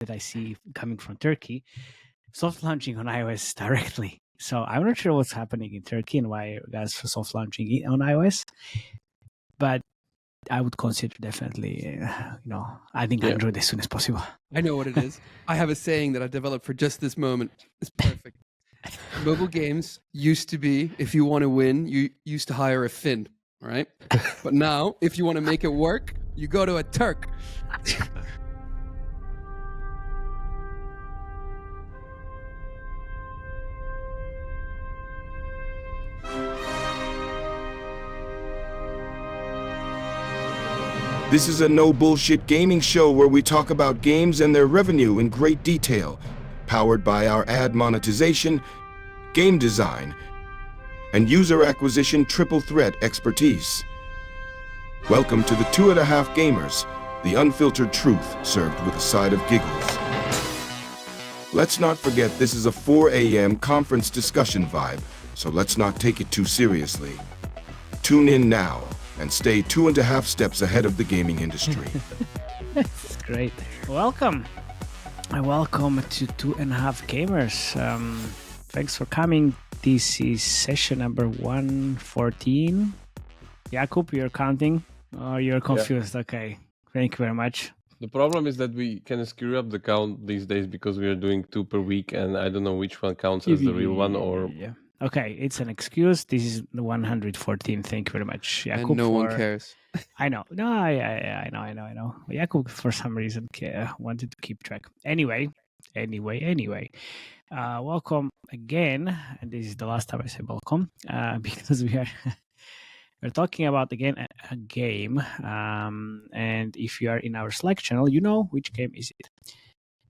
that I see coming from Turkey, soft launching on iOS directly. So I'm not sure what's happening in Turkey and why guys are soft launching on iOS, but I would consider definitely, adding Android as soon as possible. I know what it is. I have a saying that I developed for just this moment. It's perfect. Mobile games used to be, if you want to win, you used to hire a Finn, right? But now, if you want to make it work, you go to a Turk. This is a no-bullshit gaming show where we talk about games and their revenue in great detail, powered by our ad monetization, game design, and user acquisition triple threat expertise. Welcome to the 2.5 Gamers, the unfiltered truth served with a side of giggles. Let's not forget this is a 4 a.m. conference discussion vibe, so let's not take it too seriously. Tune in now and stay 2.5 steps ahead of the gaming industry. That's great. Welcome to 2.5 Gamers. Thanks for coming. This is session number 114. Jakub, you're counting? Oh, you're confused. Yeah. Okay. Thank you very much. The problem is that we can screw up the count these days because we are doing 2 per week, and I don't know which one counts as the real one or... Yeah. Okay, it's an excuse. This is the 114. Thank you very much, Jakub. And no one cares. I know. No, I know. Jakub, for some reason, wanted to keep track. Anyway. Welcome again. And this is the last time I say welcome because we're talking about, again, a game. And if you are in our Slack channel, you know which game is it.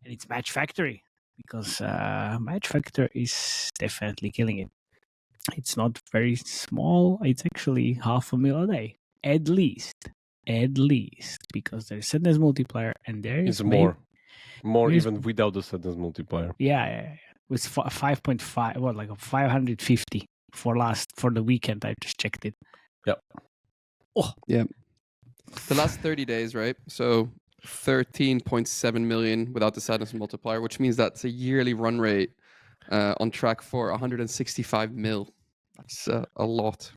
And it's Match Factory, because Match Factory is definitely killing it. It's not very small. It's actually $500,000 a day, at least, because there's sadness multiplier and there is more even without the sadness multiplier. Yeah. It's 5.5, what, like 550 for the weekend. I just checked it. Yeah. Oh, yeah. The last 30 days, right? So 13.7 million without the sadness multiplier, which means that's a yearly run rate on track for 165 mil. That's a lot.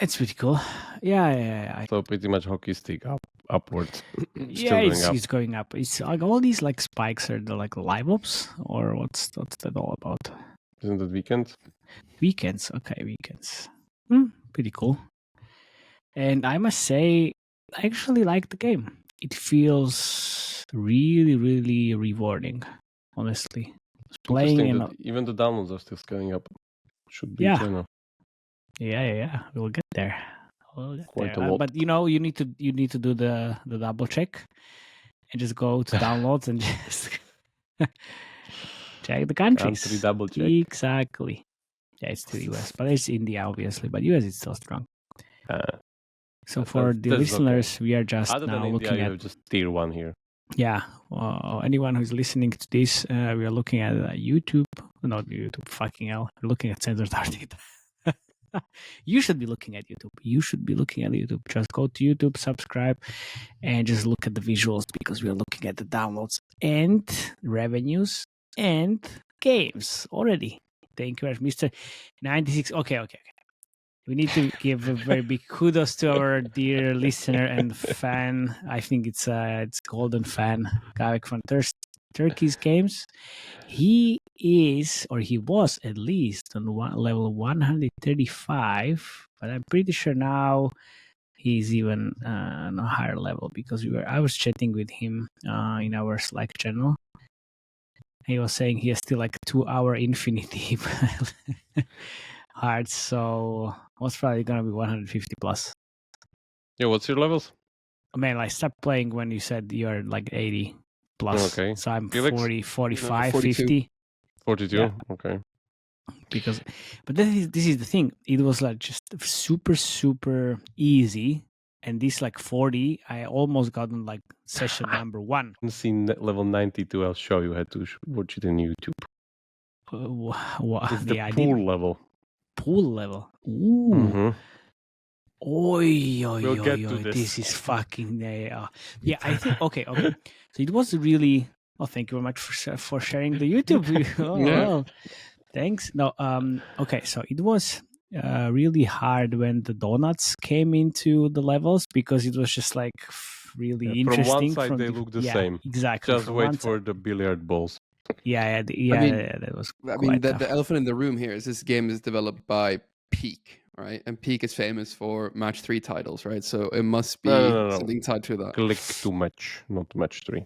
It's pretty cool. Yeah. So pretty much hockey stick upwards. It's going up. It's like all these like spikes are the like live ops, or what's that all about? Isn't it weekends? Weekends. Pretty cool. And I must say, I actually like the game. It feels really, really rewarding, honestly. Playing even the downloads are still scaling up. Should be channel. Yeah. We'll get there. Quite a lot. But you need to do the double check and just go to downloads and just check the countries. Country double check. Exactly. Yeah, it's still US, but it's India obviously. But US is still strong. So for the listeners, we are just Other now than looking India, at. you have just tier 1 here. Yeah, anyone who's listening to this, we are looking at YouTube. Not YouTube, fucking hell. We're looking at censored data. You should be looking at YouTube. Just go to YouTube, subscribe, and just look at the visuals, because we are looking at the downloads and revenues and games already. Thank you very much, Mr. 96. Okay. We need to give a very big kudos to our dear listener and fan. I think it's golden fan, Gavik from Turkey's games. He was at least on level 135, but I'm pretty sure now he's even on a higher level, because I was chatting with him in our Slack channel. He was saying he has still like 2-hour infinity hearts, so most probably gonna be 150 plus. Yeah, what's your levels? Man, I stopped playing when you said you're like 80 plus. Okay. So I'm Felix? 40, 45, 42. 50. 42? Yeah. Okay. But this is the thing. It was like just super, super easy. And this like 40, I almost got on like session number 1. I've seen level 92. I'll show you how to watch it in YouTube. It's the pool level. Pool level. Ooh. Mm-hmm. We'll get to this. This is fucking... Yeah, I think... Okay. So it was really Well, thank you very much for sharing the YouTube. Oh, Yeah. well, thanks. No, okay. So it was really hard when the donuts came into the levels because it was just like really From interesting. one side, they look the same. Exactly. Just from wait one for side. the billiard balls. Yeah, that was. I quite mean, tough. the elephant in the room here is this game is developed by Peak, right? And Peak is famous for match 3 titles, right? So it must be No. something tied to that. Click to match, not match 3.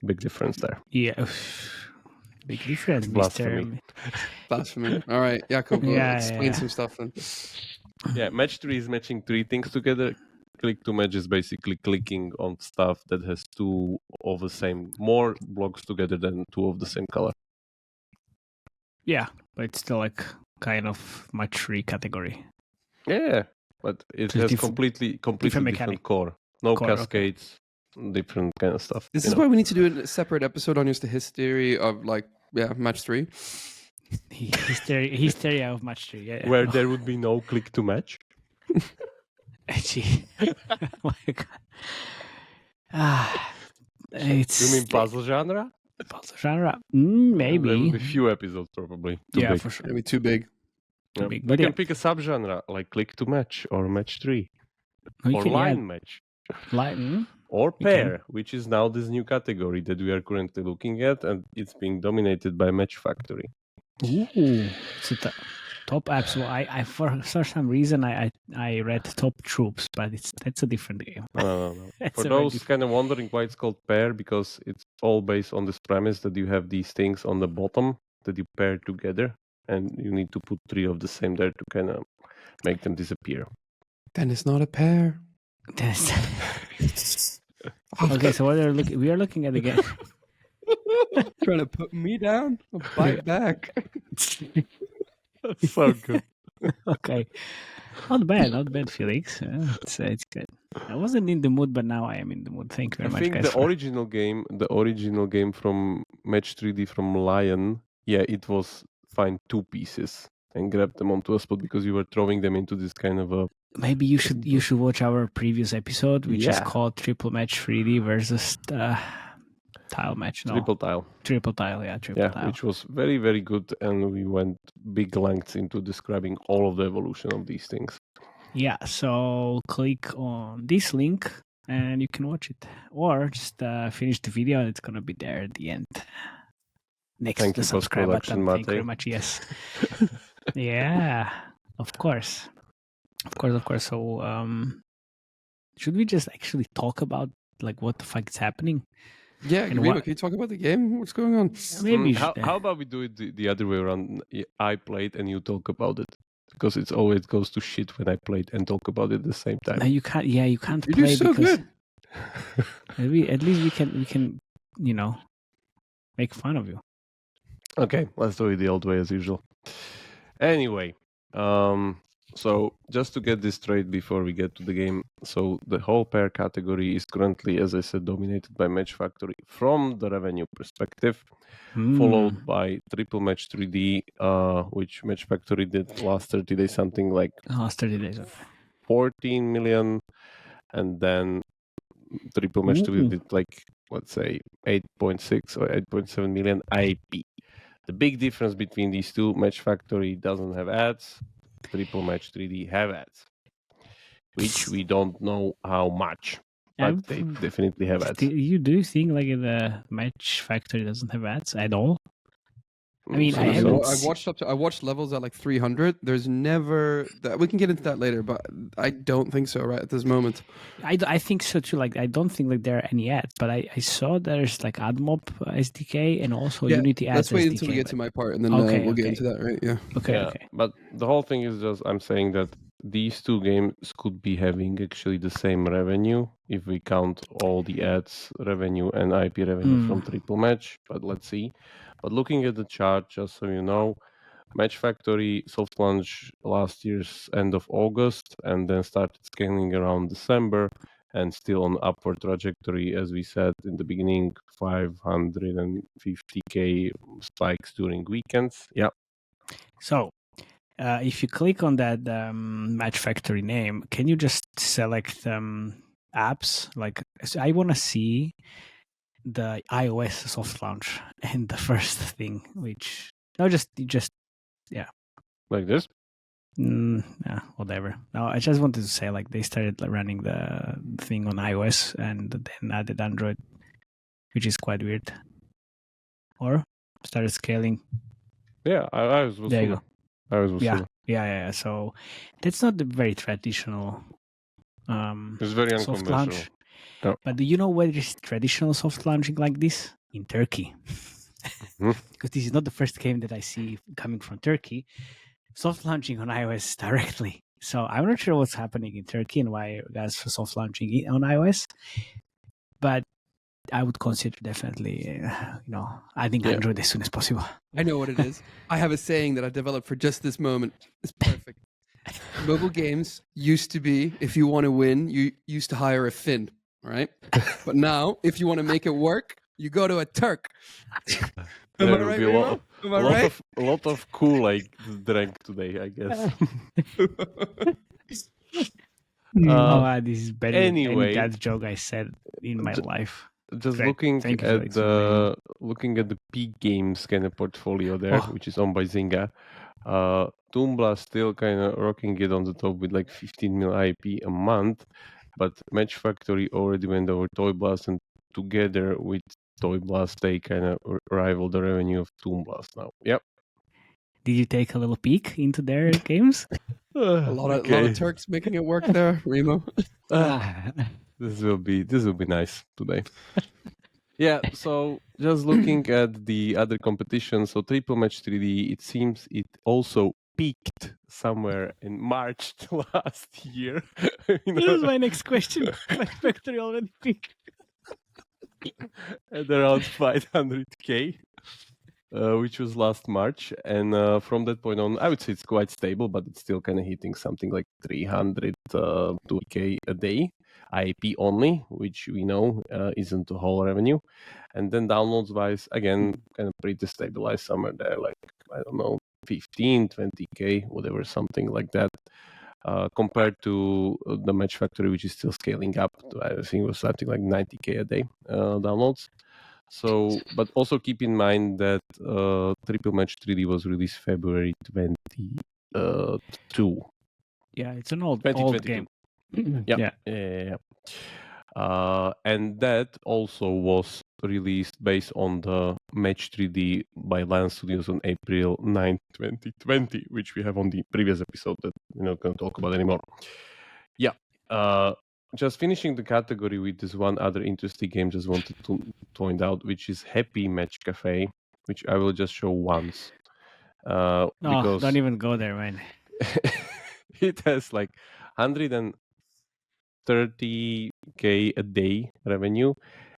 Big difference there. Yeah, big difference, Blasphemy. Mister. Blasphemy. All right, Jakob, explain some stuff then. Yeah, match 3 is matching 3 things together. Click to match is basically clicking on stuff that has two of the same, more blocks together than two of the same color. Yeah, but it's still like kind of match 3 category. Yeah, but it So has completely different core. No Core, okay. cascades, different kind of stuff. This is why we need to do a separate episode on just the history of match 3. Hysteria of match 3. Yeah. Where there would be no click to match. Gee. Oh my god. You mean puzzle genre? Puzzle genre? Maybe. There will be few episodes probably. Too big. For sure. It'll be too big. Too big. You But can pick a subgenre like click to match or match 3 or line match. Line? Or pair, which is now this new category that we are currently looking at, and it's being dominated by Match Factory. Ooh, so top apps. Well, I for some reason I read Top Troops, but that's a different game. No. For those kind of wondering why it's called pair, because it's all based on this premise that you have these things on the bottom that you pair together, and you need to put 3 of the same there to kind of make them disappear. Then it's not a pair. Okay, so we are looking at the game. Trying to put me down? I'll bite back. So good. Okay, not bad, Felix. It's good. I wasn't in the mood, but now I am in the mood. Thank you very much, I think guys. the original game from Match 3D from Lion, it was find 2 pieces and grab them onto a spot because you were throwing them into this kind of a. Maybe you should watch our previous episode, which is called Triple Match 3D versus Tile Match. No, Triple Tile. Triple Tile, yeah, Triple Tile. Which was very, very good, and we went big lengths into describing all of the evolution of these things. Yeah, so click on this link and you can watch it, or just finish the video and it's gonna be there at the end. Next to the subscribe button. Thank you very much. Yes. Yeah, of course. So, should we just actually talk about like what the fuck is happening? Yeah, Remo, can you talk about the game? What's going on? Maybe. How about we do it the other way around? I played and you talk about it, because it always goes to shit when I played and talk about it at the same time. No, you can't. Yeah, you can't You play do so because good. at least we can make fun of you. Okay, let's do it the old way as usual. Anyway, so just to get this straight before we get to the game, so the whole pair category is currently, as I said, dominated by Match Factory from the revenue perspective, followed by Triple Match 3D, which Match Factory did last 30 days, something like 14 million, and then Triple Match 3D did like, let's say, 8.6 or 8.7 million IP. The big difference between these two, Match Factory doesn't have ads, Triple Match 3D have ads, which we don't know how much, but they definitely have ads. Do you think like the Match Factory doesn't have ads at all? I mean, I've watched levels at like 300. There's never we can get into that later, but I don't think so right at this moment. I think so too. Like I don't think like there are any ads, but I saw there's like AdMob SDK and also Unity ads. Let's wait SDK, until we get to my part, and then we'll get into that, right? Yeah. Okay. But the whole thing is just I'm saying that these two games could be having actually the same revenue if we count all the ads revenue and IP revenue from Triple Match. But let's see. But looking at the chart, just so you know, Match Factory soft launch last year's end of August and then started scaling around December and still on upward trajectory, as we said in the beginning, 550k spikes during weekends. Yeah. So if you click on that Match Factory name, can you just select apps? Like I want to see the iOS soft launch and the first thing, which no, just Like this? whatever. No, I just wanted to say like they started running the thing on iOS and then added Android, which is quite weird. Or started scaling. Yeah, I was There you go. I was Yeah. So that's not the very traditional It's very soft unconventional. launch. No. But do you know where is traditional soft launching like this? In Turkey. Because this is not the first game that I see coming from Turkey. Soft launching on iOS directly. So I'm not sure what's happening in Turkey and why guys for soft launching on iOS. But I would consider definitely, adding Android as soon as possible. I know what it is. I have a saying that I developed for just this moment. It's perfect. Mobile games used to be, if you want to win, you used to hire a Finn, right? But now, if you want to make it work, you go to a Turk. Am I right, Remo? Am I right? A lot of Kool-Aid drank today, I guess. This is better than any anyway, dad joke I said in my life. Just Great. looking Thank you for at looking at the Peak Games kind of portfolio there, which is owned by Zynga. Toon Blast still kind of rocking it on the top with like 15 mil IP a month, but Match Factory already went over Toy Blast, and together with Toy Blast, they kind of rival the revenue of Toon Blast now. Yep. Did you take a little peek into their games? A lot of Turks making it work there, Remo. This will be nice today. Yeah, so just looking at the other competitions, so Triple Match 3D, it seems it also peaked somewhere in March last year. This is my next question. Match Factory already peaked at around 500k, which was last March, and from that point on, I would say it's quite stable, but it's still kind of hitting something like 302k a day. IP only, which we know isn't the whole revenue. And then downloads wise, again, kind of pretty stabilized somewhere there, like, I don't know, 15, 20k, whatever, something like that. Compared to the Match Factory, which is still scaling up to, I think it was something like 90k a day downloads. So, but also keep in mind that Triple Match 3D was released February 22. Yeah, it's an old game. Yeah. And that also was released based on the Match 3D by Lance Studios on April 9, 2020, which we have on the previous episode that we're not going to talk about anymore. Yeah. Just finishing the category with this one other interesting game, just wanted to point out, which is Happy Match Cafe, which I will just show once. No, don't even go there, man. It has like 130k a day revenue,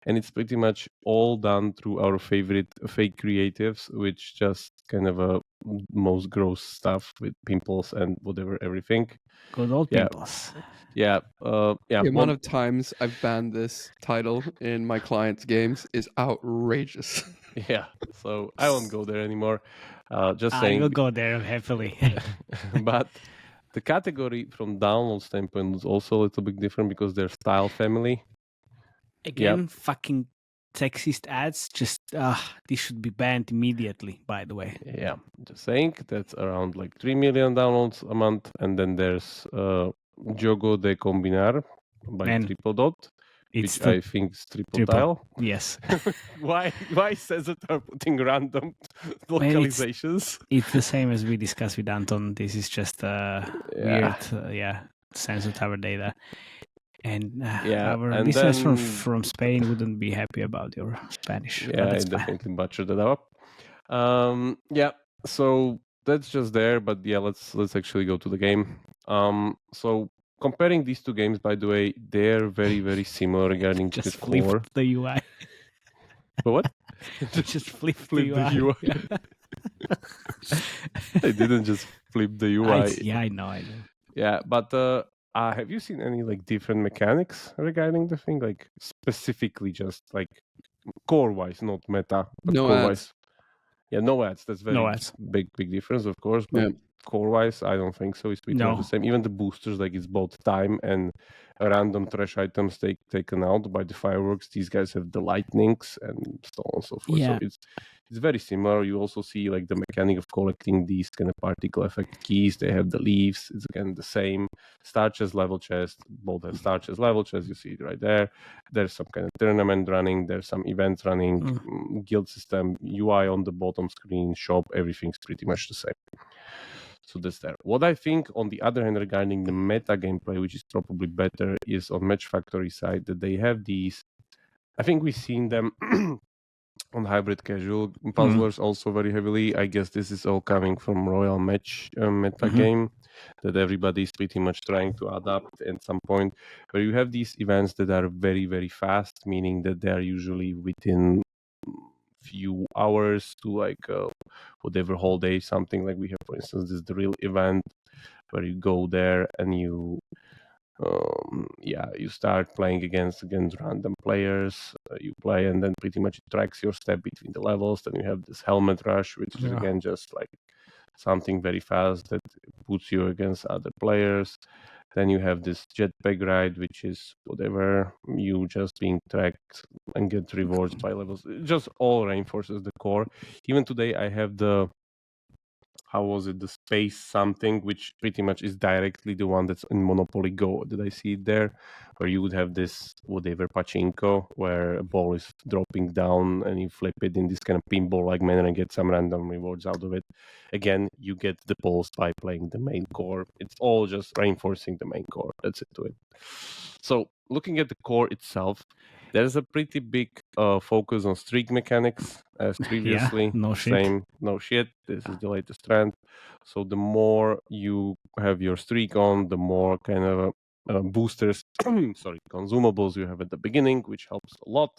and it's pretty much all done through our favorite fake creatives, which just kind of most gross stuff with pimples and whatever, everything. Good old pimples. Yeah. The amount of times I've banned this title in my clients' games is outrageous. Yeah, so I won't go there anymore. Just saying. I will go there happily. But the category from download standpoint is also a little bit different because they're style family. Again, fucking sexist ads. Just this should be banned immediately, by the way. Yeah, just saying. That's around like 3 million downloads a month. And then there's Jogo de Combinar by Triple Dot. Which I think is triple tile. Yes. Why Cesar are putting random localizations? It's the same as we discussed with Anton. This is just weird sense of our data. And our listeners from Spain wouldn't be happy about your Spanish. Yeah, I definitely butchered that up. So that's just there. But yeah, let's actually go to the game. So comparing these two games, by the way, they're very, very similar regarding just the core. Flip the UI. But what? Just flip the UI. I didn't just flip the UI. I know. Yeah, but have you seen any like different mechanics regarding the thing? Like specifically just like core-wise, not meta, but no core-wise. Ads. Yeah, no ads. That's very big difference, of course. But core-wise, I don't think so. It's pretty much No. the same. Even the boosters, like it's both time and random trash items taken out by the fireworks. These guys have the lightnings and so on and so forth. Yeah. So it's very similar. You also see like the mechanic of collecting these kind of particle effect keys. They have the leaves. It's again the same. Star chest, level chest. Both have star chest, level chest. You see it right there. There's some kind of tournament running. There's some events running. Guild system, UI on the bottom screen, shop. Everything's pretty much the same. So that's there. What I think, on the other hand, regarding the meta gameplay, which is probably better, is on Match Factory side that they have these. I think we've seen them on hybrid casual puzzlers also very heavily. I guess this is all coming from Royal Match meta game that everybody's pretty much trying to adapt at some point, where you have these events that are very, very fast, meaning that they are usually within few hours to like whatever whole day, something like we have, for instance, this the real event where you go there and you you start playing against random players. You play and then pretty much it tracks your step between the levels. Then you have this helmet rush, which is again just like something very fast that puts you against other players. Then you have this jetpack ride, which is whatever, you just being tracked and get rewards by levels. It just all reinforces the core. Even today I have the the space something, which pretty much is directly the one that's in Monopoly Go. Did I see it there? Where you would have this whatever pachinko, where a ball is dropping down and you flip it in this kind of pinball-like manner and get some random rewards out of it. Again, you get the balls by playing the main core. It's all just reinforcing the main core. That's it to it. So looking at the core itself, there's a pretty big focus on streak mechanics as previously. No shit. Same, no shit. This is the latest trend. So the more you have your streak on, the more kind of boosters, consumables you have at the beginning, which helps a lot.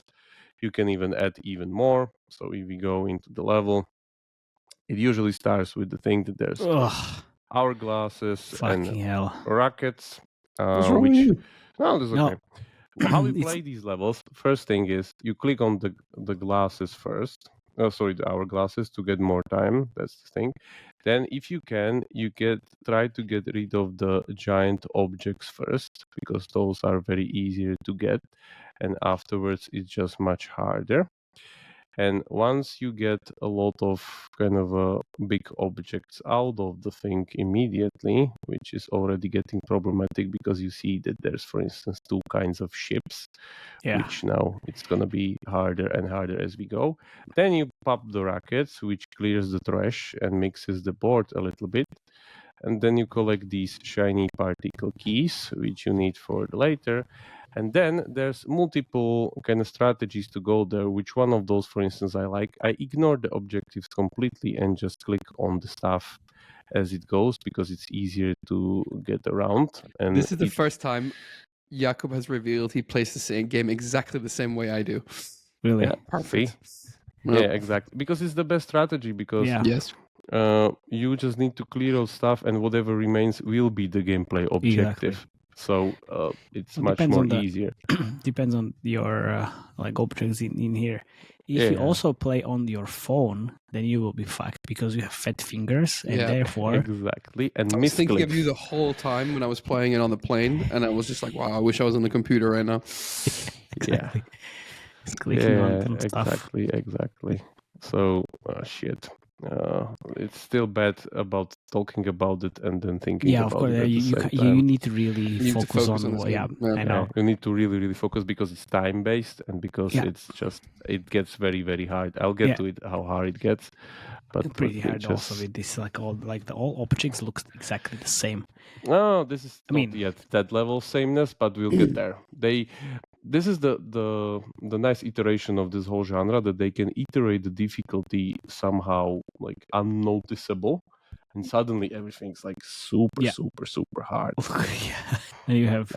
You can even add even more. So if we go into the level, it usually starts with the thing that there's hourglasses and rockets. What's wrong with you? No, that's okay. How we play these levels, first thing is you click on the glasses first. The hourglasses to get more time. That's the thing. Then if you can, try to get rid of the giant objects first, because those are very easier to get. And afterwards it's just much harder. And once you get a lot of kind of big objects out of the thing immediately, which is already getting problematic because you see that there's, for instance, 2 kinds of ships, which now it's going to be harder and harder as we go. Then you pop the rockets, which clears the trash and mixes the board a little bit. And then you collect these shiny particle keys, which you need for later. And then there's multiple kind of strategies to go there. Which one of those, for instance, I like? I ignore the objectives completely and just click on the stuff as it goes, because it's easier to get around. And this is the first time Jakub has revealed he plays the same game exactly the same way I do. Really? Yeah, perfect. Yeah, exactly. Because it's the best strategy. Because yes. You just need to clear out stuff, and whatever remains will be the gameplay objective. Exactly. So it's much more easier. Depends on your like objects in here. If you also play on your phone, then you will be fucked because you have fat fingers, and therefore exactly. And I was thinking of you the whole time when I was playing it on the plane, and I was just like, "Wow, I wish I was on the computer right now." Exactly. Just clicking on stuff. Exactly. So shit. It's still bad about talking about it and then thinking about of course, it. You need to really focus on what, I know. You need to really, really focus, because it's time based and because it gets very, very hard. I'll get to it how hard it gets, but pretty hard also with this, like all objects looks exactly the same. No, this is not yet that level of sameness, but we'll get there. This is the nice iteration of this whole genre, that they can iterate the difficulty somehow like unnoticeable, and suddenly everything's like super hard. And you have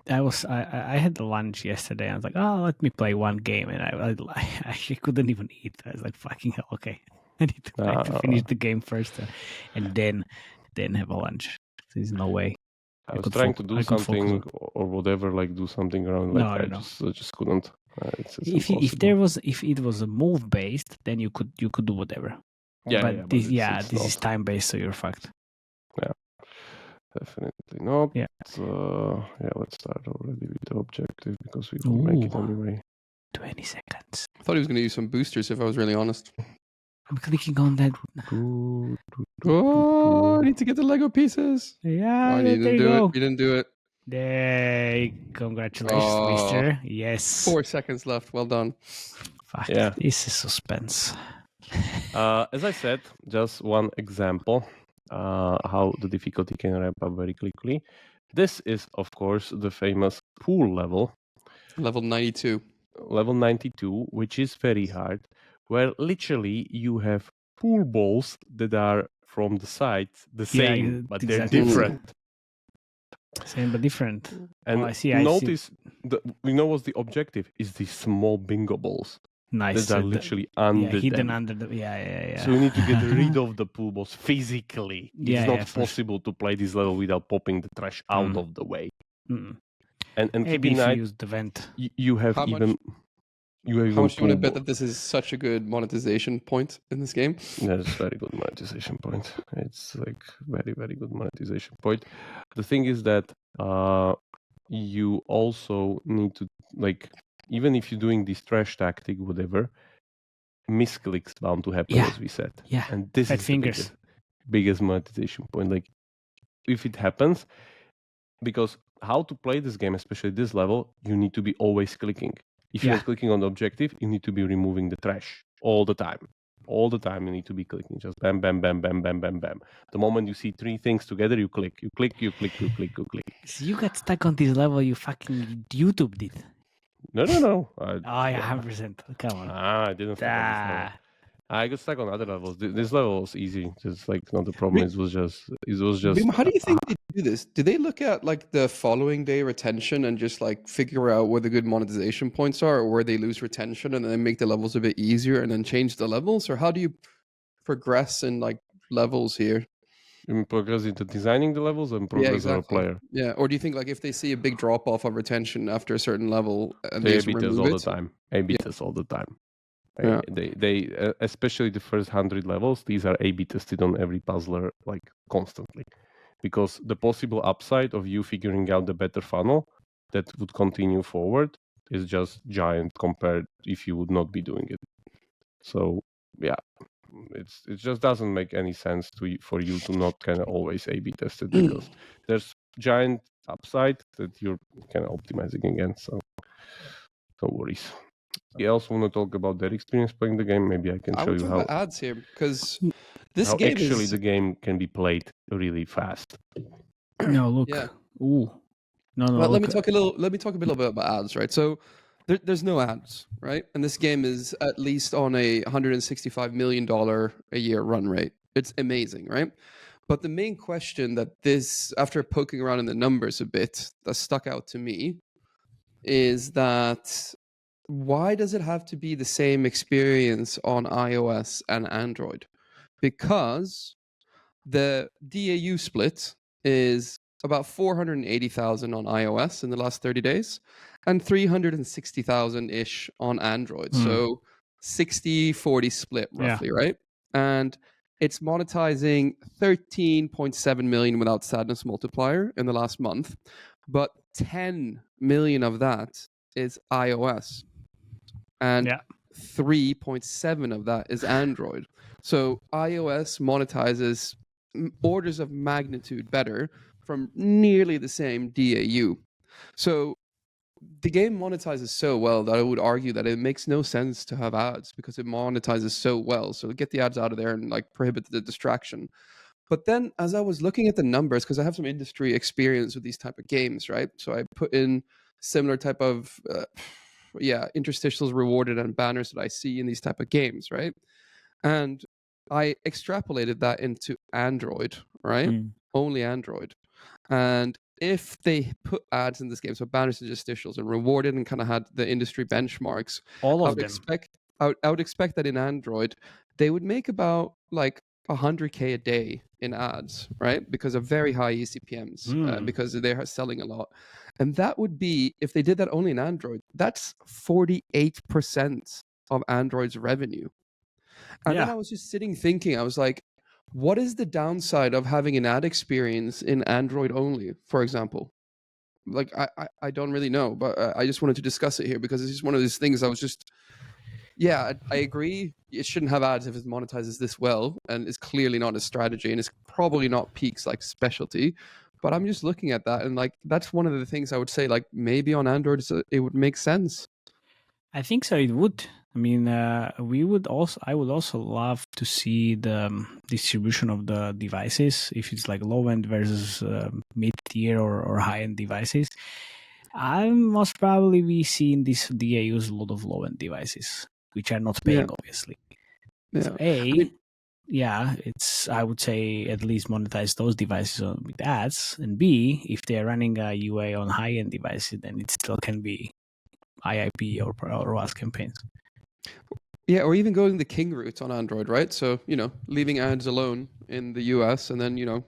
it's. I had the lunch yesterday. I was like, oh, let me play one game, and I actually couldn't even eat. I was like, fucking hell, okay, I need to finish the game first, and then have a lunch. There's no way. I was trying to do something or whatever, like do something around. Like I just couldn't. If it was a move based, then you could do whatever. But this, it's this not. is time based, so you're fucked. Definitely not. Yeah. Let's start already with the objective because we will make it Ooh. anyway. 20 seconds. I thought he was going to use some boosters if I was really honest. I'm clicking on that. Oh, I need to get the Lego pieces. Yeah, I there didn't you do go. it. You didn't do it. There, congratulations, Oh. mister. Yes. 4 seconds left. Well done. Fuck, Yeah. this is suspense. As I said, just one example how the difficulty can ramp up very quickly. This is, of course, the famous pool level. Level 92. Level 92, which is very hard, where literally you have pool balls that are from the side the same, but they're exactly. different. Same but different. And I see. notice, we know what's the objective is these small bingo balls. Nice. That are literally under hidden them. under the. Yeah. So we need to get rid of the pool balls physically. It's not possible to play this level without popping the trash out of the way. Mm. And Maybe keep in if mind, you use the vent. You have How even. How much do you want to bet that this is such a good monetization point in this game? That's very good monetization point. It's like very, very good monetization point. The thing is that you also need to, like, even if you're doing this trash tactic, whatever, misclicks bound to happen, as we said. Yeah. And this Fat is fingers. the biggest monetization point. Like, if it happens, because how to play this game, especially this level, you need to be always clicking. If you're not clicking on the objective, you need to be removing the trash all the time. All the time you need to be clicking. Just bam, bam, bam, bam, bam, bam, bam. The moment you see three things together, you click. You click, you click, you click, you click. So you got stuck on this level, you fucking YouTube did. No. 100%. Come on. I didn't stuck on this level. I got stuck on other levels. This level was easy. Just like not the problem. It was just. How do you think they do this? Do they look at like the following day retention and just like figure out where the good monetization points are, or where they lose retention and then make the levels a bit easier and then change the levels? Or how do you progress in like levels here? You progress into designing the levels and progress as a player. Yeah. Or do you think like if they see a big drop off of retention after a certain level, and they they A/B test all the time. A/B test all the time. Yeah. They especially the first 100 levels, these are A/B tested on every puzzler like constantly, because the possible upside of you figuring out the better funnel that would continue forward is just giant compared if you would not be doing it. So yeah, it just doesn't make any sense for you to not kind of always A/B test it, because there's giant upside that you're kind of optimizing against. So no worries. You also want to talk about their experience playing the game? Maybe I can show you how ads here, because this game actually the game can be played really fast. No, look. Yeah. Ooh. No. Well, let me talk a little bit about ads, right? So there's no ads, right? And this game is at least on a $165 million a year run rate. It's amazing, right? But the main question that after poking around in the numbers a bit, that stuck out to me is that why does it have to be the same experience on iOS and Android? Because the DAU split is about 480,000 on iOS in the last 30 days and 360,000-ish on Android. So 60-40 split roughly, right? And it's monetizing 13.7 million without sadness multiplier in the last month, but 10 million of that is iOS. And 3.7 of that is Android. So iOS monetizes orders of magnitude better from nearly the same DAU. So the game monetizes so well that I would argue that it makes no sense to have ads, because it monetizes so well. So get the ads out of there and like prohibit the distraction. But then as I was looking at the numbers, because I have some industry experience with these type of games, right? So I put in similar type of interstitials rewarded and banners that I see in these type of games, right? And I extrapolated that into Android, right? Only Android. And if they put ads in this game, so banners and interstitials, and rewarded and kind of had the industry benchmarks, I would expect that in Android they would make about like 100K a day in ads, right? Because of very high eCPMs, because they're selling a lot. And that would be, if they did that only in Android, that's 48% of Android's revenue. And then Yeah. I was just sitting thinking, I was like, what is the downside of having an ad experience in Android only, for example? Like, I don't really know, but I just wanted to discuss it here because it's just one of these things I was just, yeah, I agree. It shouldn't have ads if it monetizes this well, and it's clearly not a strategy, and it's probably not Peak's like specialty. But I'm just looking at that, and like that's one of the things I would say. Like maybe on Android, it would make sense. I think so. It would. I mean, we would also. I would also love to see the distribution of the devices. If it's like low end versus mid tier or high end devices, I most probably we see in this DAUs a lot of low end devices, which are not Yeah, paying, obviously. So yeah. I A, mean, yeah, it's I would say at least monetize those devices with ads, and B, if they're running a UA on high end devices, then it still can be IIP or ROAS campaigns. yeah, or even going the king route on Android, right? So leaving ads alone in the US, and then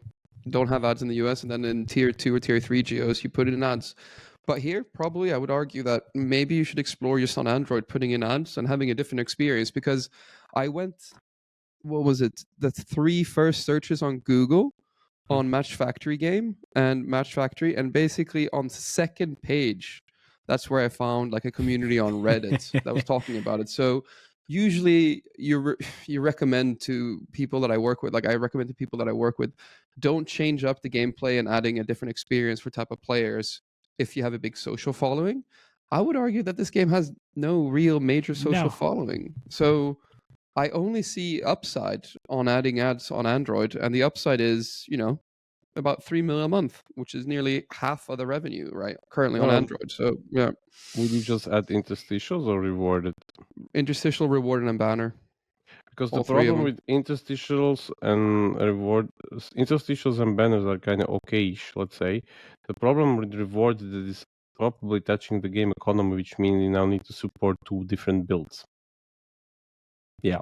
don't have ads in the US, and then in tier 2 or tier 3 geos you put in ads. But here, probably, I would argue that maybe you should explore just on Android putting in ads and having a different experience. Because I went, what was it? The 3 first searches on Google on Match Factory game and Match Factory, and basically on the second page, that's where I found like a community on Reddit that was talking about it. So usually you recommend to people that I work with, like I recommend to people that I work with, don't change up the gameplay and adding a different experience for type of players if you have a big social following. I would argue that this game has no real major social No. following. So I only see upside on adding ads on Android, and the upside is, about 3 million a month, which is nearly half of the revenue, right? Currently on Android. So yeah, Would you just add interstitials or reward it? interstitial, reward, and banner. Because the All three of problem them. with interstitials and interstitials and banners are kind of okayish, let's say. The problem with reward is that it's probably touching the game economy, which means you now need to support 2 different builds. Yeah,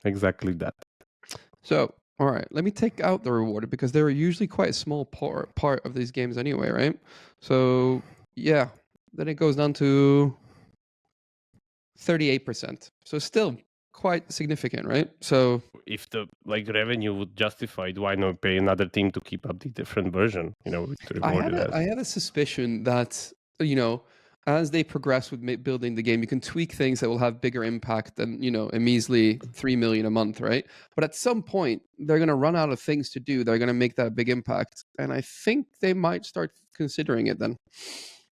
exactly that. So, all right, let me take out the rewarded because they're usually quite a small part of these games anyway, right? So, yeah, then it goes down to 38%. So still quite significant, right? So If the revenue would justify it, why not pay another team to keep up the different version? With rewarded ads. I have a suspicion that as they progress with building the game, you can tweak things that will have bigger impact than a measly 3 million a month, right? But at some point, they're going to run out of things to do. They're going to make that big impact, and I think they might start considering it then.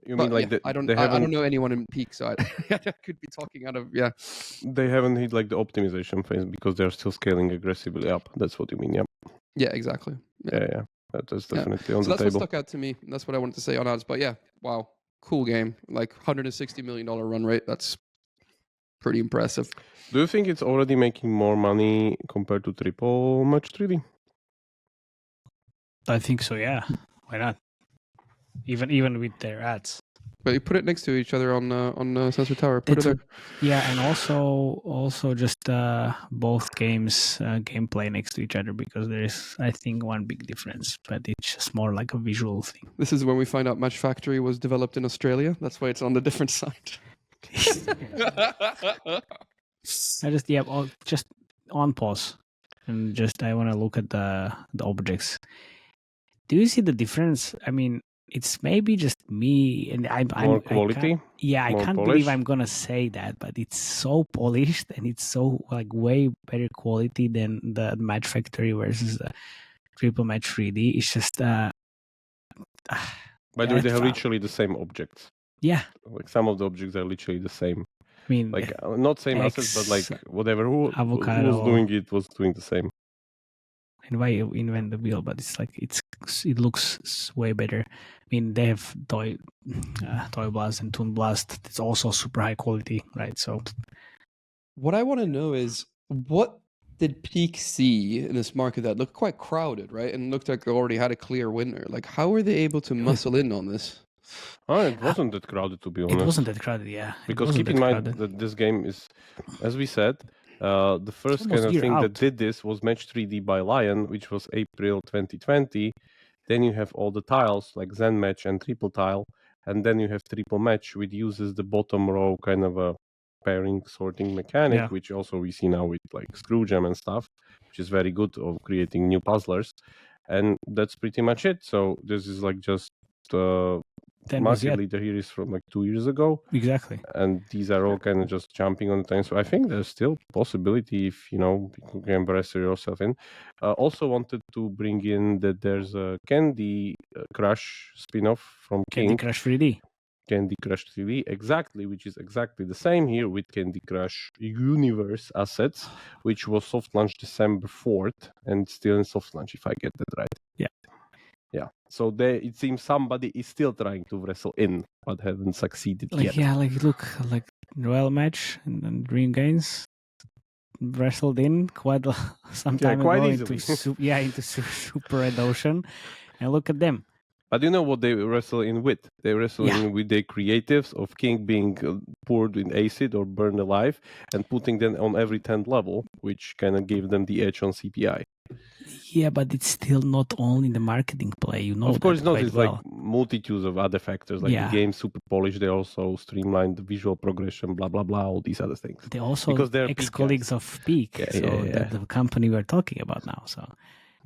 You But mean yeah, I don't know anyone in peak, so I could be talking out of They haven't hit the optimization phase because they're still scaling aggressively up. That's what you mean, yeah? Yeah, exactly. Yeah. That's definitely on so the that's table. what stuck out to me. That's what I wanted to say on ads. But yeah, wow, cool game. Like $160 million run rate. That's pretty impressive. Do you think it's already making more money compared to Triple Match 3D? I think so. Yeah. Why not? Even with their ads. But you put it next to each other on Sensor Tower. Put it there. Yeah, and also just both games gameplay next to each other, because there is, I think, one big difference, but it's just more like a visual thing. This is when we find out Match Factory was developed in Australia. That's why it's on the different side. I just on pause, and just I want to look at the objects. Do you see the difference? I mean, it's maybe just me, and I'm More quality. I more can't polish. believe I'm gonna say that, but it's so polished and it's so like way better quality than the Match Factory versus the Triple Match 3D. It's just By the way, they have literally the same objects. Yeah, like some of the objects are literally the same. I mean, like not same assets, but like whatever who was doing it was doing the same. And why invent the wheel? But it's like it looks way better. I mean, they have Toy Blast and Toon Blast. It's also super high quality, right? So, what I want to know is what did Peak see in this market that looked quite crowded, right? And looked like they already had a clear winner. Like, how were they able to muscle in on this? It wasn't that crowded, to be honest. It wasn't that crowded, yeah. Because keep in mind that this game is, as we said, the first kind of thing that did this was Match 3D by Lion, which was April 2020. Then you have all the tiles like Zen Match and Triple Tile, and then you have Triple Match, which uses the bottom row kind of a pairing sorting mechanic, Yeah. which also we see now with like Screwjam and stuff, which is very good of creating new puzzlers. And that's pretty much it. So this is like just Massive Leader here is from like 2 years ago. Exactly. And these are all kind of just jumping on the time. So I think there's still possibility if, you know, you can impress yourself in. Also wanted to bring in that there's a Candy Crush spin-off from King. Candy Crush 3D. Candy Crush 3D, exactly, which is exactly the same here with Candy Crush Universe assets, which was soft launch December 4th and still in soft launch, if I get that right. Yeah. Yeah. So it seems somebody is still trying to wrestle in, but haven't succeeded yet. Yeah, look, Royal Match and Dream Games wrestled in quite some time quite ago easily. into Super Red Ocean, and look at them. But you know what they wrestle in with? They wrestle in with the creatives of King being poured in acid or burned alive and putting them on every 10th level, which kind of gave them the edge on CPI. Yeah, but it's still not only the marketing play, you know. Of course not. It's well. like multitudes of other factors, like the game super polished. They also streamlined the visual progression, blah blah blah, all these other things. They also because they're ex-colleagues of Peak, the company we're talking about now. So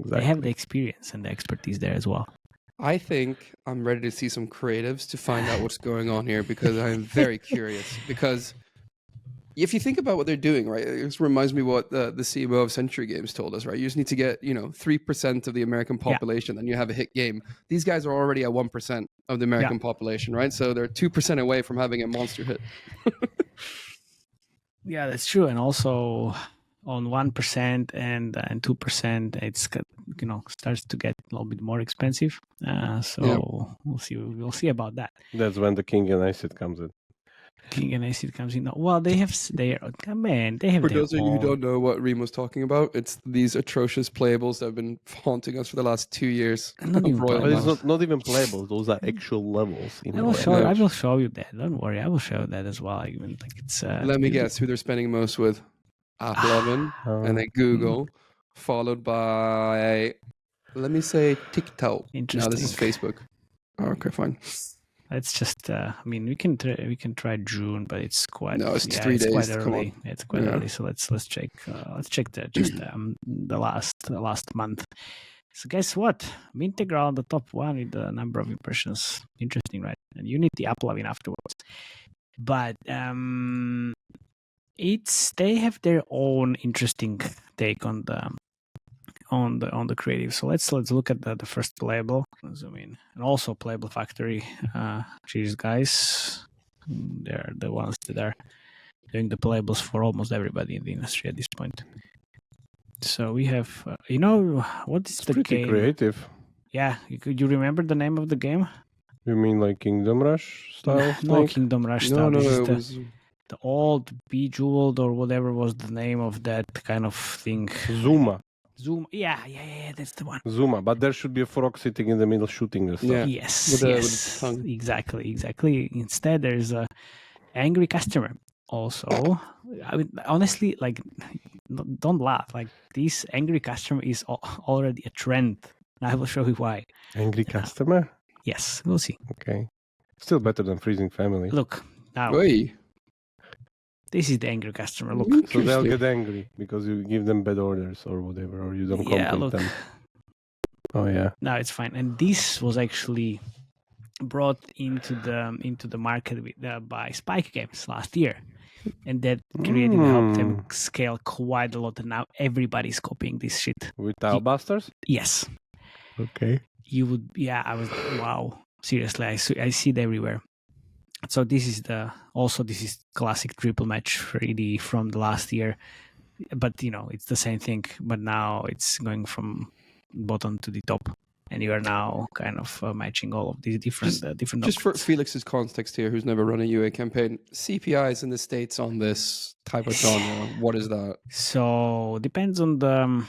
they have the experience and the expertise there as well. I think I'm ready to see some creatives to find out what's going on here because I'm very curious. Because if you think about what they're doing, right, it reminds me what the CMO of Century Games told us, right? You just need to get 3% of the American population, and you have a hit game. These guys are already at 1% of the American population, right? So they're 2% away from having a monster hit. Yeah, that's true. And also on 1% and 2%, it's starts to get a little bit more expensive. We'll see about that. That's when the King and Acid comes in. King and Acid comes in. Well, they have For those of you who don't know what Reem was talking about, it's these atrocious playables that have been haunting us for the last 2 years. But it's not even playable. Those are actual levels. I will show you that. Don't worry, I will show that as well. Let me guess who they're spending most with. Apple Oven, and then Google, followed by, let me say, TikTok. Interesting. No, this is Facebook. Oh, okay, fine. It's just, we can try June, but it's quite. No, it's 3 days. Quite early. It's quite early. So let's check. Let's check the last month. So guess what? Mintegral on the top one with the number of impressions. Interesting, right? And you need the Apple Oven afterwards. But they have their own interesting take on the creative. So let's look at the first playable. Zoom in, and also Playable Factory. Cheers, guys. They're the ones that are doing the playables for almost everybody in the industry at this point. So we have, what is the game? Pretty creative. Yeah, you remember the name of the game? You mean like Kingdom Rush style? No, Kingdom Rush style. No, it was the old Bejeweled or whatever was the name of that kind of thing. Zuma. Yeah, that's the one. Zuma, but there should be a frog sitting in the middle shooting the stuff. Yeah. Yes, with the tongue. Exactly. Instead, there's a angry customer. Also, I mean, honestly, don't laugh. Like, this angry customer is already a trend. I will show you why. Angry customer? Yes, we'll see. Okay. Still better than Freezing Family. Look, now. Oy. This is the angry customer. Look. So they'll get angry because you give them bad orders or whatever, or you don't complete them. Oh yeah. No, it's fine. And this was actually brought into the market by Spike Games last year, and that creative helped them scale quite a lot. And now everybody's copying this shit. With Tilebusters? Yes. Okay. You would. Yeah, I was. Wow. Seriously, I see it everywhere. So this is classic triple match 3D from the last year, but it's the same thing. But now it's going from bottom to the top, and you are now kind of matching all of these different different. Just for Felix's context here, who's never run a UA campaign, CPIs in the States on this type of genre, what is that? So depends on the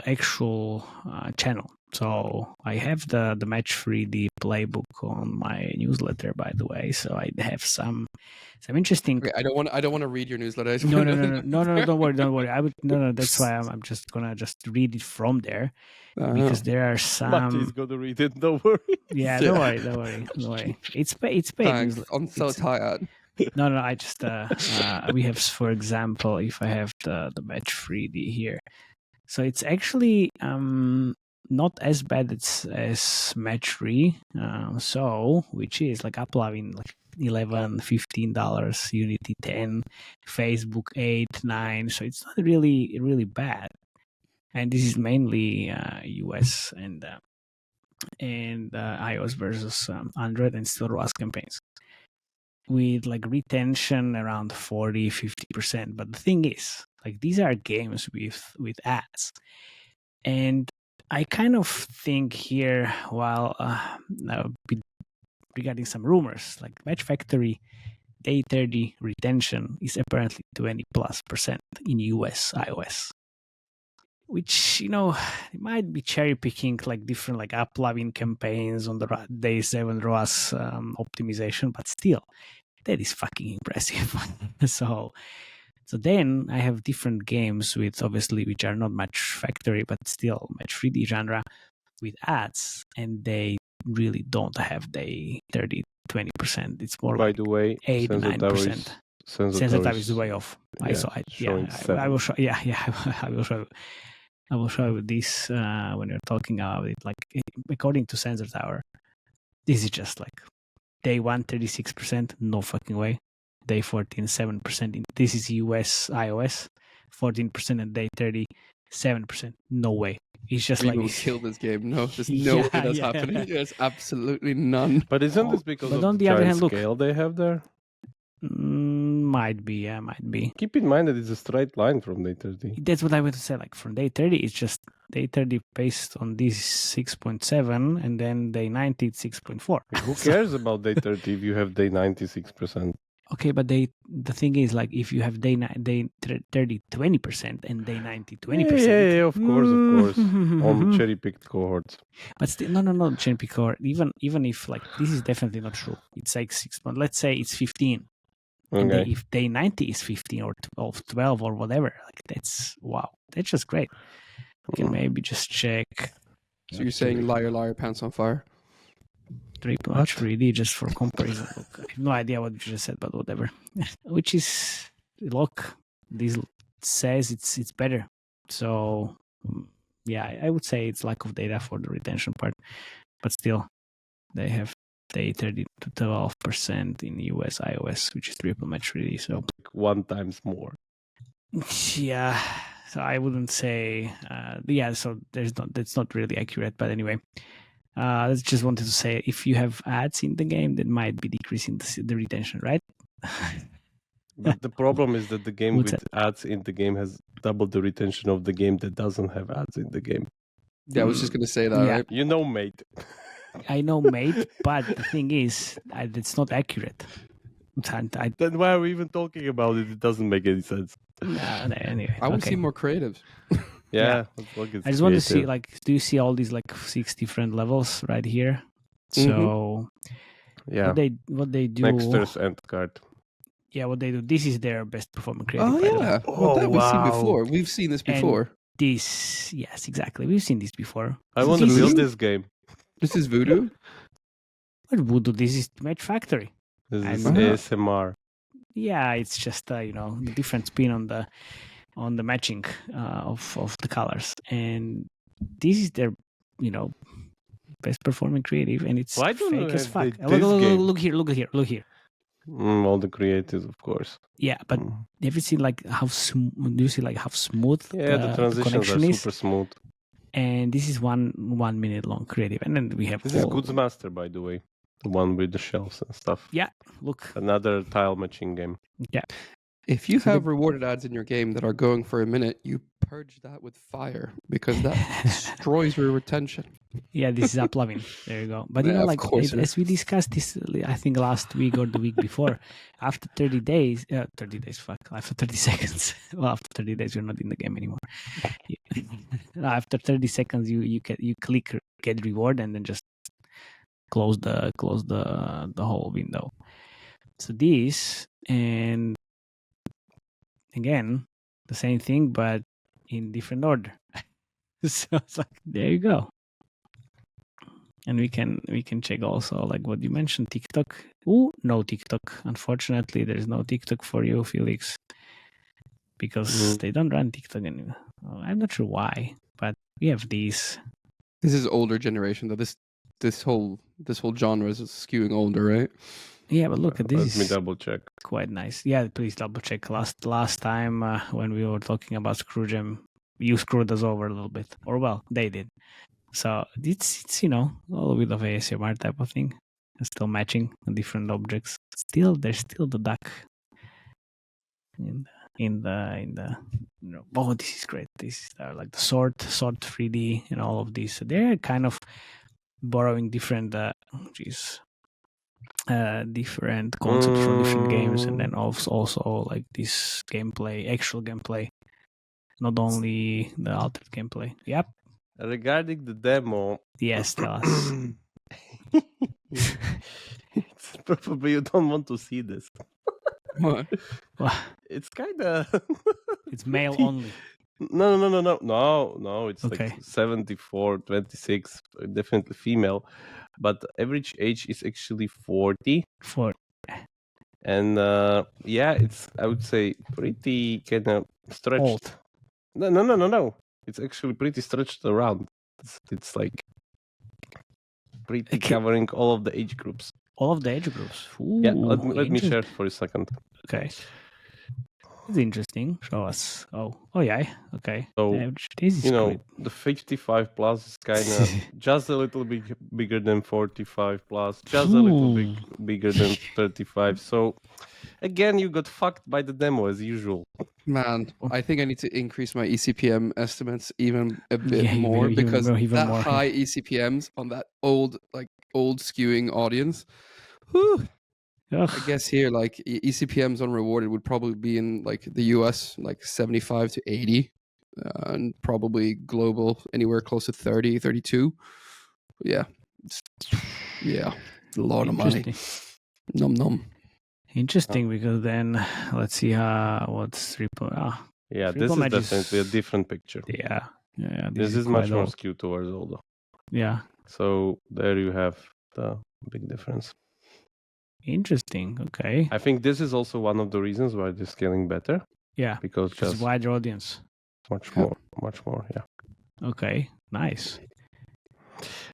actual channel. So I have the Match 3D playbook on my newsletter, by the way. So I have some interesting. Okay, I don't want to read your newsletter. No, don't worry. That's why I'm just gonna read it from there because there are some. Matty's gonna read it. Don't worry. Yeah, don't worry. It's paid. Thanks. I'm so tired. No. I just we have, for example, if I have the match 3D here, so it's actually not as bad as match 3. So which is like uploading like $11, $15, Unity 10, Facebook 8, 9. So it's not really bad. And this is mainly US and iOS versus Android, and still ROAS campaigns with like retention around 40-50%. But the thing is, like, these are games with ads, and I kind of think here, while regarding some rumors, like Match Factory Day 30 retention is apparently 20+% in US iOS, which, you know, it might be cherry picking like different like uploving campaigns on the day 7 ROAS optimization, but still, that is fucking impressive. so then I have different games with, obviously, which are not Match Factory, but still Match 3D genre with ads, and they really don't have the 30-20%. It's more By like the way, 8-9%. Sensor Tower is way off. I saw it. Yeah, I will show. Yeah, I will show. I will show you this when you're talking about it. Like, according to Sensor Tower, this is just like day 1, 36%. No fucking way. Day 14, 7%. This is US iOS, 14%, and day 30, 7%. No way. It's just People like will kill this game. No, there's no way that's happening. There's absolutely none. But isn't this because but of on the the other giant hand, scale they have there? Might be, yeah, might be. Keep in mind that it's a straight line from day 30. That's what I want to say. Like, from day 30, it's just day 30 based on this 6.7, and then day 90, it's 6.4. Who cares about day 30 if you have day 96%? Okay, but the thing is, like, if you have day 30 20% and day 90 20%. Yeah, of course. On cherry picked cohorts. But still, no, cherry picked cohort. Even if, like, this is definitely not true. It's like 6 months. Let's say it's 15. And Okay. if day 90 is 15 or 12 or whatever, like, that's wow. That's just great. We can maybe just check. So you're saying liar, liar, pants on fire? Triple Match 3D just for comparison. Look, I have no idea what you just said, but whatever. Which is, look, this says it's better. So yeah, I would say it's lack of data for the retention part, but still, they have day 30 to 12% in US iOS, which is Triple Match 3D. So 1 times more. Yeah, so I wouldn't say so that's not really accurate, but anyway, I just wanted to say, if you have ads in the game, that might be decreasing the retention, right? But the problem is that the game What's with ads in the game has double the retention of the game that doesn't have ads in the game. Yeah, I was just going to say that, right? You know, mate. I know, mate, but the thing is, it's not accurate. Then why are we even talking about it? It doesn't make any sense. Anyway, I want to see more creatives. Yeah. I just want to see, like, do you see all these like 6 different levels right here? So yeah, what they do. Nexter's end card. Yeah, what they do. This is their best performing creative. Oh yeah, that we've seen before. We've seen this before. Yes, exactly. We've seen this before. I want to build this game. This is Voodoo. What Voodoo? This is Match Factory. This is ASMR. Yeah, it's just the different spin on the matching of the colors, and this is their best performing creative, and it's fake as fuck. Look here. All the creatives, of course. Yeah, but have you seen like how do you see like how smooth? Yeah, the transitions are super smooth. And this is 1 minute long creative, and then we have this is Goods Master, by the way, the one with the shelves and stuff. Yeah, look, another tile matching game. Yeah, if you have rewarded ads in your game that are going for a minute, you purge that with fire, because that destroys your retention. Yeah, this is uploving. There you go. But as we discussed this, I think last week or the week before, after 30 days, after 30 seconds. Well, after 30 days, you're not in the game anymore. After 30 seconds, you click get reward, and then just close the whole window. So this, and again, the same thing, but in different order. So it's like, there you go. And we can check also like what you mentioned, TikTok. Oh, no TikTok. Unfortunately, there's no TikTok for you, Felix, because they don't run TikTok anymore. I'm not sure why, but we have these. This is older generation though. This whole genre is skewing older, right? Yeah, but look at this. Let me double check. Quite nice. Yeah, please double check. Last time when we were talking about Screw Jam, you screwed us over a little bit, or well, they did. So it's a little bit of ASMR type of thing. It's still matching different objects. There's still the duck in the oh, this is great. This is like the sword 3D and all of these. They're kind of borrowing different different concepts from different games, and then also like this actual gameplay, not only the altered gameplay. Yep. Regarding the demo, Yes, tell us. It's probably you don't want to see this. What? It's kind of. It's male only. No. It's Okay. like 74, 26, definitely female, but the average age is actually 40. And yeah, it's, I would say, pretty kind of stretched. Old. No. It's actually pretty stretched around. It's like pretty covering all of the age groups. All of the age groups. Ooh, yeah, let me share it for a second. Okay. It's interesting. Show us. Oh yeah. Okay. So, this is great. The 55 plus is kind of just a little bit bigger than 45 plus, just a little bit bigger than 35. So, again, you got fucked by the demo as usual. Man, I think I need to increase my ECPM estimates even a bit more, because that more. High ECPMs on that old skewing audience. Whew. Ugh. I guess here, like ECPMs on Rewarded would probably be in like the US, like 75 to 80, and probably global anywhere close to 30, 32. Yeah, a lot of money. Nom. Interesting, because then let's see what's triple. Yeah, this is definitely a different picture. Yeah. This is much more skewed towards older. Yeah. So there you have the big difference. Interesting. Okay. I think this is also one of the reasons why they're scaling better. Yeah. Because just wider audience. Much more. Yeah. Okay. Nice.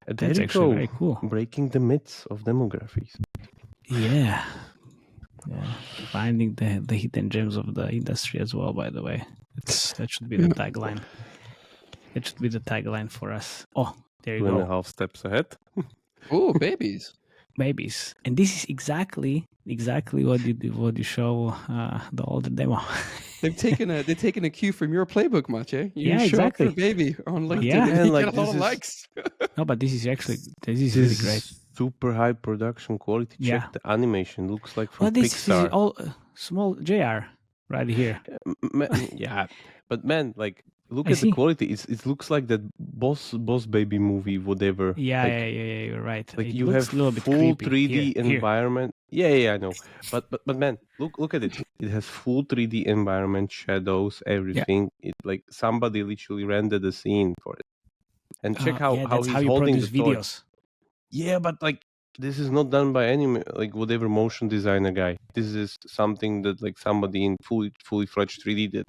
That's actually very cool. Breaking the myths of demographics. Yeah. Finding the hidden gems of the industry as well, by the way. That should be the tagline. It should be the tagline for us. Oh, there you go. 2.5 steps ahead. Oh, babies. And this is exactly what you show the older demo. They've taken a cue from your playbook, Maciej. You show exactly. Up your baby on LinkedIn, yeah, and you get a lot of likes. No, but this is really great. Super high production quality. Check the animation. Looks like from this Pixar. Is all small JR right here. Yeah, but man, like, look at the quality. It looks like that Boss Baby movie, whatever. Yeah, you're right. Like it you have full 3D environment. Yeah, I know. But man, look at it. It has full 3D environment, shadows, everything. It like somebody literally rendered a scene for it. And check how he's holding the videos. Toy. Yeah, but like this is not done by any like whatever motion designer guy. This is something that like somebody in fully fledged 3D did.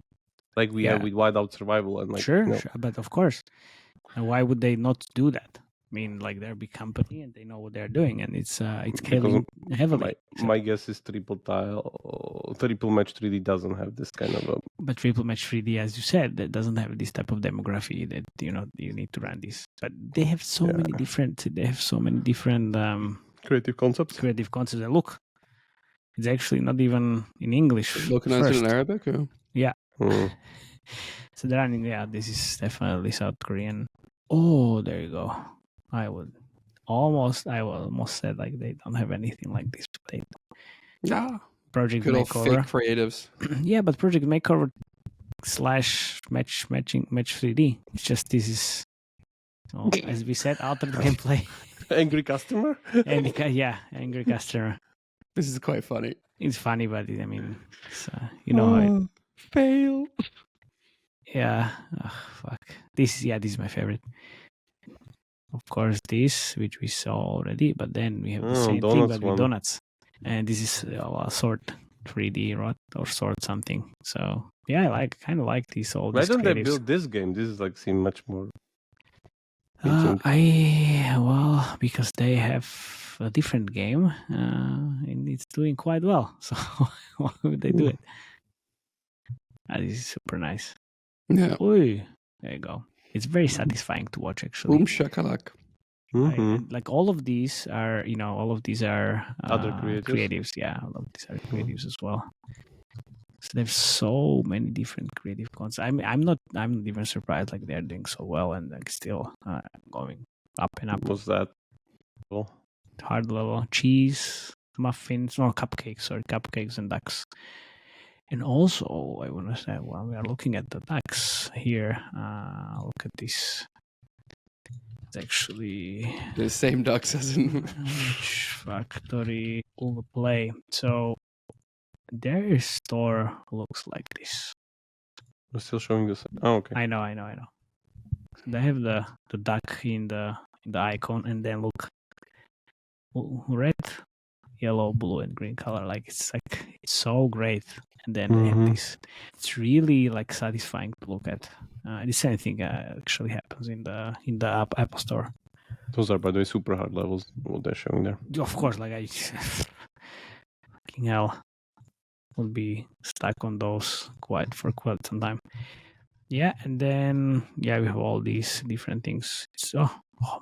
Like we have with Whiteout Survival and like sure, but of course, and why would they not do that? I mean, like they're a big company and they know what they're doing, and it's scaling heavily. My guess is Triple Match 3D doesn't have this kind of. But Triple Match 3D, as you said, that doesn't have this type of demography that you need to run this. But they have so many different. They have so many different creative concepts. And look, it's actually not even in English. Localized in Arabic. Or? Yeah. So they're running. Yeah, this is definitely South Korean. Oh, there you go. I will almost said like they don't have anything like this. Project Makeover. Fake creatives. Yeah, but Project Makeover / Match 3D. It's just this is, as we said, altered gameplay. Angry customer. Angry customer. This is quite funny. It's funny, but I mean, it's, fail. Yeah. Oh, fuck. This is my favorite. of course, this, which we saw already, but then we have the same thing, donuts but with one. donuts. And this is a sort 3D or sort something. So yeah, I kind of like these all Why these don't they creatives. build this game? This is like seem much more. Thinking. Well, because they have a different game, and it's doing quite well. So why would they do it? This is super nice. Yeah. Ooh, there you go. It's very satisfying to watch, actually. Boom shakalak. Like all of these are, Other creatives. Yeah, all of these are creatives as well. So there's so many different creative concepts. I'm not even surprised. Like they're doing so well and like still going up and up. Was that? Well, Hard level cheese, muffins, no cupcakes. Sorry, cupcakes and ducks. And also, I want to say, while we are looking at the ducks here, look at this. It's actually The same ducks as in Factory Google Play. So their store looks like this. we're still showing this. Oh, okay. I know. So they have the duck in the icon, and then look, red, yellow, blue, and green color. Like it's so great. And then they have this. It's really like satisfying to look at. The same thing actually happens in the Apple Store. Those are, by the way, super hard levels. What they're showing there. Of course, like fucking hell, would be stuck on those for quite some time. Yeah, and then we have all these different things. Oh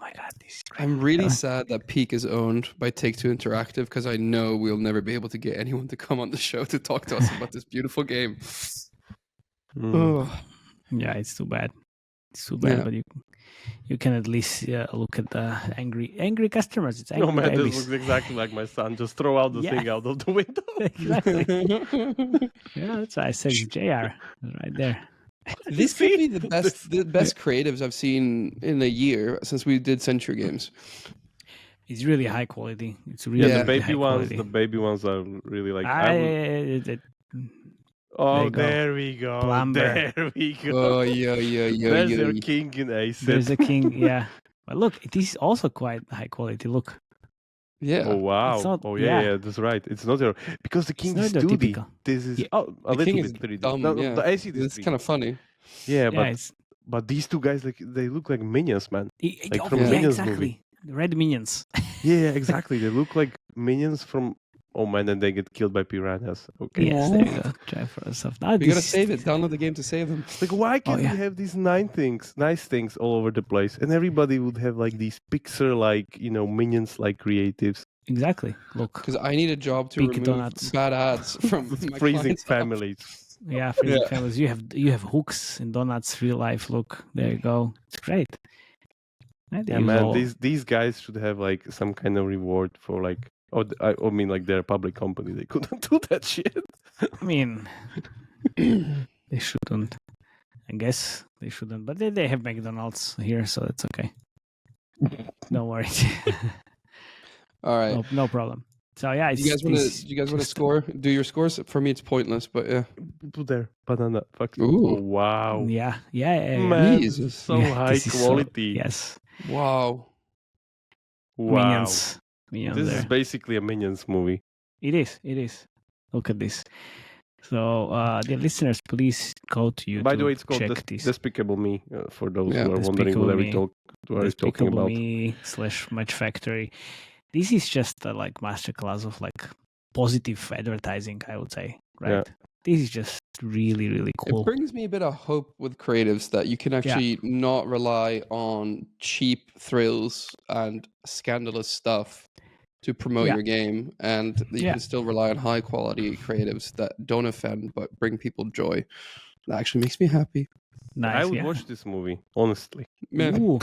my god, this is great. I'm really sad that Peak is owned by Take-Two Interactive because I know we'll never be able to get anyone to come on the show to talk to us about this beautiful game. Yeah, it's too bad. But you can at least look at the angry customers. It's angry No man, babies. this looks exactly like my son. Just throw out the thing out of the window. Exactly. Yeah, that's why I said it's JR right there. This could be the best creatives I've seen in a year since we did Century Games. It's really high quality. It's really the baby high ones. quality. The baby ones are really like. There we go. Plumber. There we go. Oh yeah. There's your king in ace. There's a king. Yeah, but look, it is also quite high quality. Look. Yeah. Oh wow. Not, yeah, that's right. It's not your because the king is 2D. Typical. This is the little king bit is 3D. dumb, The AC is it's kind of funny. Yeah, but these two guys they look like minions, man. From Minions exactly. movie. Red minions. Yeah, exactly. They look like minions from. Oh man, and they get killed by piranhas. Okay. Yes, there you go. Try for yourself. Now You gotta save it. Download the game to save them. Like, why can't we have these nice things all over the place, and everybody would have like these Pixar-like, minions-like creatives. Exactly. Look. Because I need a job to remove donuts. bad ads from my freezing families. Yeah, freezing families. You have hooks in donuts, real life. Look, there you go. It's great. Yeah, man. These guys should have like some kind of reward for like. I mean, like they're a public company. They couldn't do that shit. I mean, they shouldn't. I guess they shouldn't. But they have McDonald's here, so that's okay. Don't worry. All right. No problem. So yeah, do you guys want to score? Do your scores? For me, it's pointless. But yeah. Put there banana. Fuck. Ooh. Oh, wow. Yeah. Man, Jesus. So high quality. Yes. Wow. Minions this is basically a Minions movie. It is. Look at this. So, the listeners, please go to YouTube. By the way, it's called Despicable Me, for those who are wondering what we're talking about. Me / Match Factory. This is just a masterclass of positive advertising, I would say, right? Yeah. This is just really, really cool. It brings me a bit of hope with creatives that you can actually not rely on cheap thrills and scandalous stuff to promote your game, and you can still rely on high quality creatives that don't offend but bring people joy. That actually makes me happy. Nice, I would watch this movie, honestly. Ooh.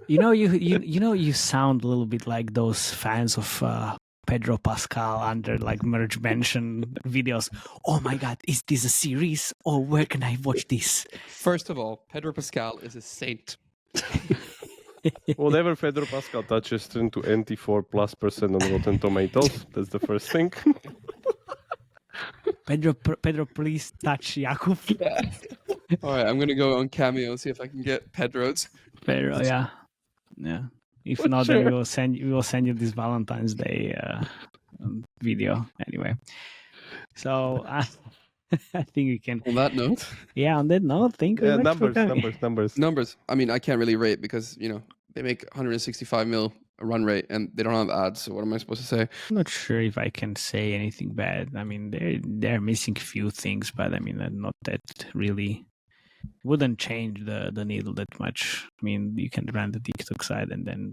You sound a little bit like those fans of Pedro Pascal under merge mention videos. Oh my god, is this a series? Or where can I watch this? First of all, Pedro Pascal is a saint. Whatever Pedro Pascal touches turns to 94+% on Rotten Tomatoes. That's the first thing. Pedro, please touch Jakub. All right, I'm gonna go on Cameo and see if I can get Pedro's. Pedro, yeah. Yeah. If But not, then sure. we will send you this Valentine's Day video anyway. So I think we can. On that note, Yeah. On that note, thank you very much for coming. numbers. I mean, I can't really rate because they make 165 mil a run rate and they don't have ads. So what am I supposed to say? I'm not sure if I can say anything bad. I mean, they're missing a few things, but I mean, not that really wouldn't change the needle that much. I mean, you can run the TikTok side, and then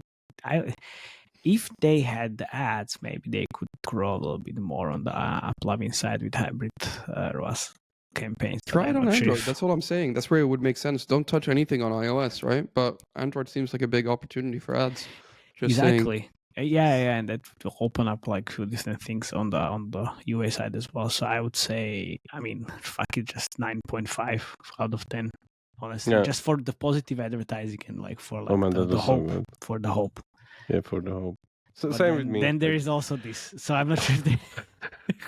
if they had the ads, maybe they could grow a little bit more on the uploving side with hybrid ROAS campaigns. Try it on Android. That's all I'm saying. That's where it would make sense. Don't touch anything on iOS, right? But Android seems like a big opportunity for ads. Just exactly. saying. Yeah, and that will open up like few different things on the UA side as well. So I would say, I mean, fuck it, just 9.5 out of 10. Honestly, just for the positive advertising and like for like the hope, for the hope. Yeah, for the hope. So but same with me. Then there is also this. So I'm not sure if they.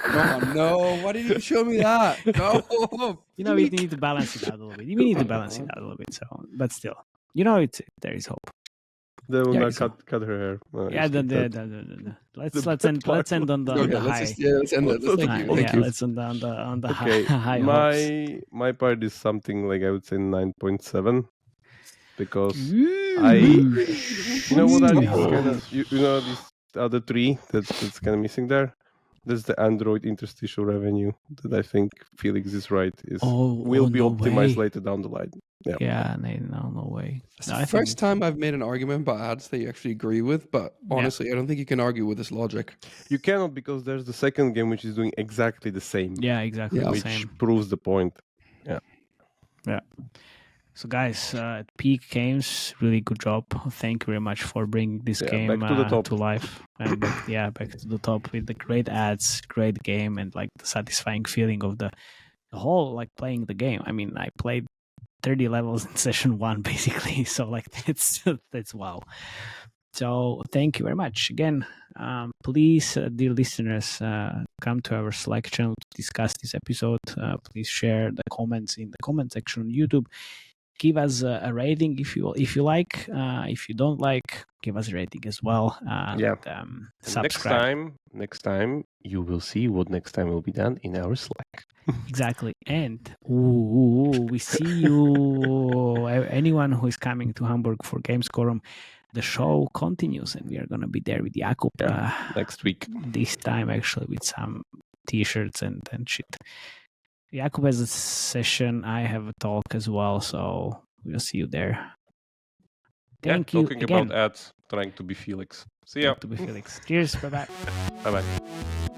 Oh no! Why didn't you show me that? No. We need to balance it out a little bit. We need to balance it out a little bit. So, but still, there is hope. They will not cut her hair. Yeah, let's end on the high. Let's end it. Thank you. Let's end on the high hopes. My part is something like I would say 9.7 because these other three that's kind of missing there. That's the Android interstitial revenue that I think Felix is right. Will be optimized later down the line. Yeah, no way. It's the first time I've made an argument about ads that you actually agree with, but honestly, I don't think you can argue with this logic. You cannot, because there's the second game which is doing exactly the same. Yeah, exactly the which same. Proves the point. Yeah. So guys, at Peak Games, really good job. Thank you very much for bringing this game to life. And back to the top with the great ads, great game, and like the satisfying feeling of the whole like playing the game. I mean, I played 30 levels in session 1 basically, so like that's wow. So thank you very much again. Please, dear listeners, come to our Slack channel to discuss this episode. Please share the comments in the comment section on YouTube. Give us a rating if you like. If you don't like, give us a rating as well. Subscribe. Next time you will see what next time will be done in our Slack. Exactly. And we see you. Anyone who is coming to Hamburg for Gamescorum, the show continues, and we are gonna be there with Jakub next week. This time, actually, with some T-shirts and shit. Jakub has a session. I have a talk as well, so we'll see you there. Thank you talking again. About ads, trying to be Felix. See ya. To be Felix. Cheers. Bye bye. Bye bye.